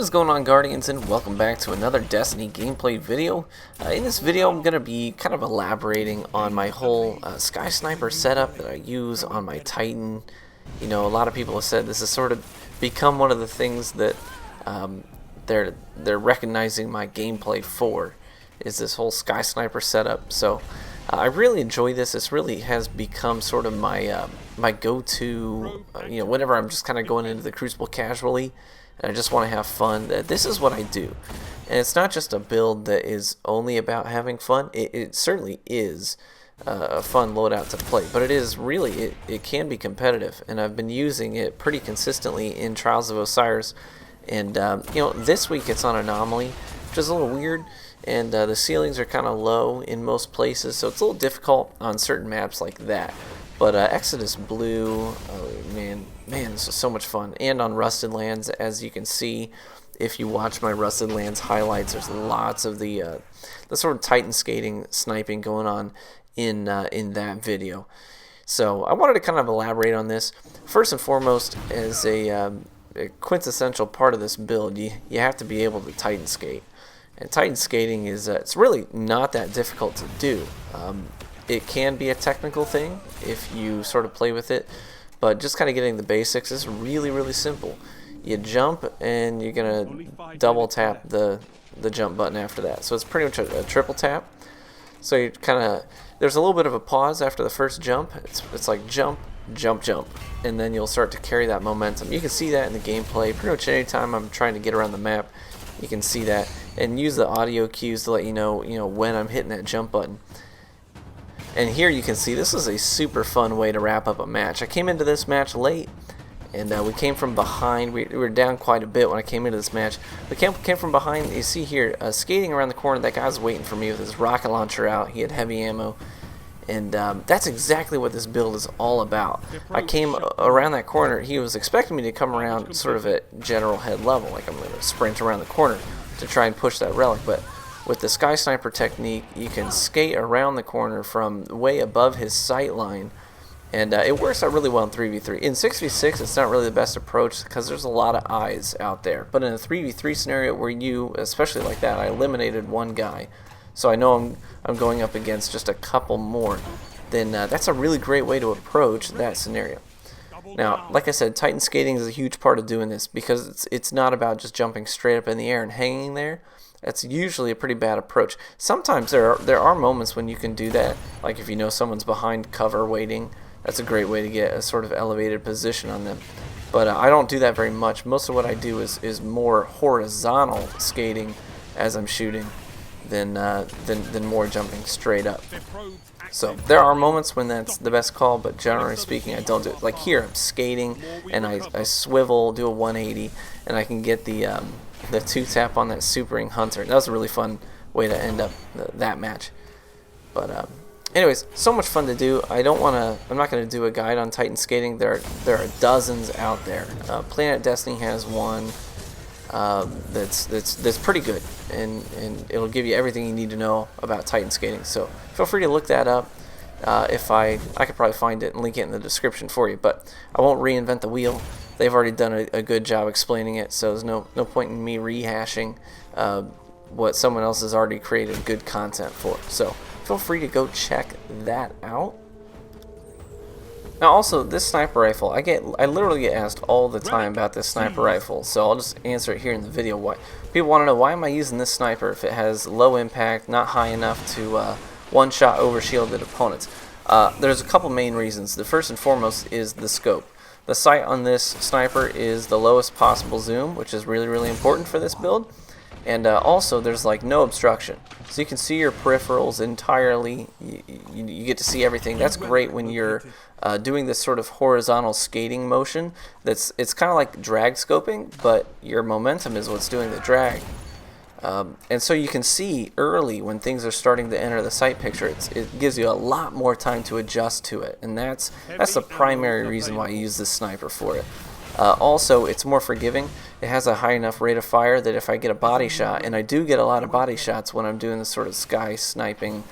What is going on, Guardians, and welcome back to another Destiny gameplay video. In this video I'm going to be kind of elaborating on my whole Sky Sniper setup that I use on my Titan. You know, a lot of people have said this has sort of become one of the things that they're recognizing my gameplay for, is this whole Sky Sniper setup. So I really enjoy this. This really has become sort of my my go-to, whenever I'm just kind of going into the Crucible casually and I just want to have fun. This is what I do. And it's not just a build that is only about having fun. It certainly is a fun loadout to play, but it is really, it can be competitive, and I've been using it pretty consistently in Trials of Osiris. And this week it's on Anomaly, which is a little weird, and the ceilings are kind of low in most places, so it's a little difficult on certain maps like that. But Exodus Blue, man, this is so much fun. And on Rusted Lands, as you can see, if you watch my Rusted Lands highlights, there's lots of the sort of Titan skating sniping going on in that video. So I wanted to kind of elaborate on this. First and foremost, as a quintessential part of this build, you have to be able to Titan skate. And Titan skating is it's really not that difficult to do. It can be a technical thing if you sort of play with it, but just kind of getting the basics is really, really simple. You jump and you're gonna double tap the jump button after that. So it's pretty much a triple tap. So you there's a little bit of a pause after the first jump. It's like jump, jump, jump, and then you'll start to carry that momentum. You can see that in the gameplay pretty much anytime I'm trying to get around the map. You can see that, and use the audio cues to let you know when I'm hitting that jump button. And here you can see this is a super fun way to wrap up a match. I came into this match late, and we came from behind. We were down quite a bit when I came into this match. We came from behind. You see here, skating around the corner, that guy was waiting for me with his rocket launcher out. He had heavy ammo, and that's exactly what this build is all about. I came around that corner. He was expecting me to come around sort of at general head level, like I'm going to sprint around the corner to try and push that relic, but with the Sky Sniper technique, you can skate around the corner from way above his sight line, and it works out really well in 3v3. In 6v6, it's not really the best approach because there's a lot of eyes out there. But in a 3v3 scenario where you, especially like that, I eliminated one guy, so I know I'm going up against just a couple more, then that's a really great way to approach that scenario. Now, like I said, Titan skating is a huge part of doing this because it's not about just jumping straight up in the air and hanging there. That's usually a pretty bad approach. Sometimes there are moments when you can do that, like if you know someone's behind cover waiting. That's a great way to get a sort of elevated position on them. But I don't do that very much. Most of what I do is more horizontal skating as I'm shooting than more jumping straight up. So there are moments when that's the best call, but generally speaking, I don't do it. Like here, I'm skating and I swivel, do a 180, and I can get the 2-tap on that Super Ring Hunter. That was a really fun way to end up that match. But anyways, so much fun to do. I'm not gonna do a guide on Titan skating. There are dozens out there. Planet Destiny has one that's pretty good, and it'll give you everything you need to know about Titan skating. So feel free to look that up. If I could probably find it and link it in the description for you, but I won't reinvent the wheel. They've already done a good job explaining it, so there's no point in me rehashing what someone else has already created good content for. So feel free to go check that out. Now also, this sniper rifle, I literally get asked all the time about this sniper rifle, so I'll just answer it here in the video. People want to know, why am I using this sniper if it has low impact, not high enough to one-shot overshielded opponents? There's a couple main reasons. The first and foremost is the scope. The sight on this sniper is the lowest possible zoom, which is really, really important for this build. And also, there's like no obstruction, so you can see your peripherals entirely. You get to see everything. That's great when you're doing this sort of horizontal skating motion. It's kind of like drag scoping, but your momentum is what's doing the drag. And so you can see early when things are starting to enter the sight picture. It gives you a lot more time to adjust to it, and that's the primary reason why I use this sniper for it. Also, it's more forgiving. it has a high enough rate of fire that if I get a body shot, and I do get a lot of body shots when I'm doing this sort of sky sniping,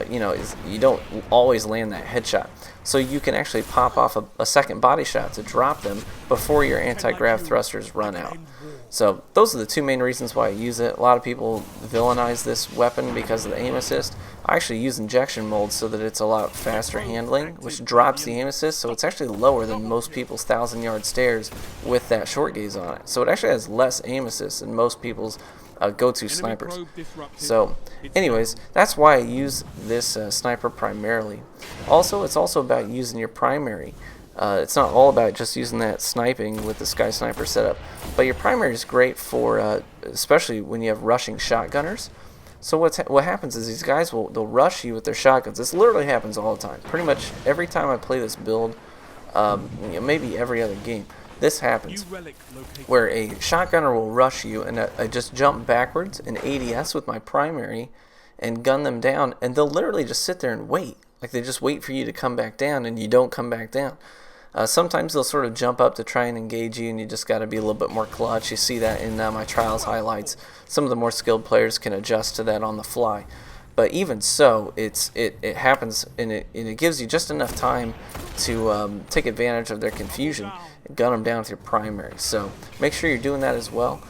you don't always land that headshot. So you can actually pop off a second body shot to drop them before your anti-grav thrusters run out. So those are the two main reasons why I use it. A lot of people villainize this weapon because of the aim assist. I actually use injection mold so that it's a lot faster handling, which drops the aim assist, so it's actually lower than most people's 1,000-yard stares with that short gaze on it. So it actually has less aim assist than most people's go-to snipers. So anyways, that's why I use this sniper primarily. Also, it's also about using your primary. It's not all about just using that sniping with the Sky Sniper setup, but your primary is great for especially when you have rushing shotgunners. So what happens is these guys they'll rush you with their shotguns. This literally happens all the time. Pretty much every time I play this build, maybe every other game, this happens, where a shotgunner will rush you, and I just jump backwards in ADS with my primary and gun them down, and they'll literally just sit there and wait. Like they just wait for you to come back down, and you don't come back down. Sometimes they'll sort of jump up to try and engage you, and you just got to be a little bit more clutch. You see that in my trials highlights. Some of the more skilled players can adjust to that on the fly. But even so, it happens, and it gives you just enough time to take advantage of their confusion and gun them down with your primary. So make sure you're doing that as well.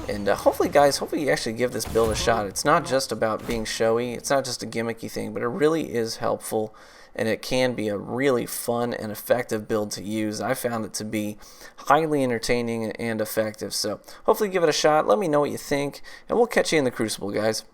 And hopefully, guys, you actually give this build a shot. It's not just about being showy. It's not just a gimmicky thing, but it really is helpful, and it can be a really fun and effective build to use. I found it to be highly entertaining and effective. So hopefully give it a shot. Let me know what you think, and we'll catch you in the Crucible, guys.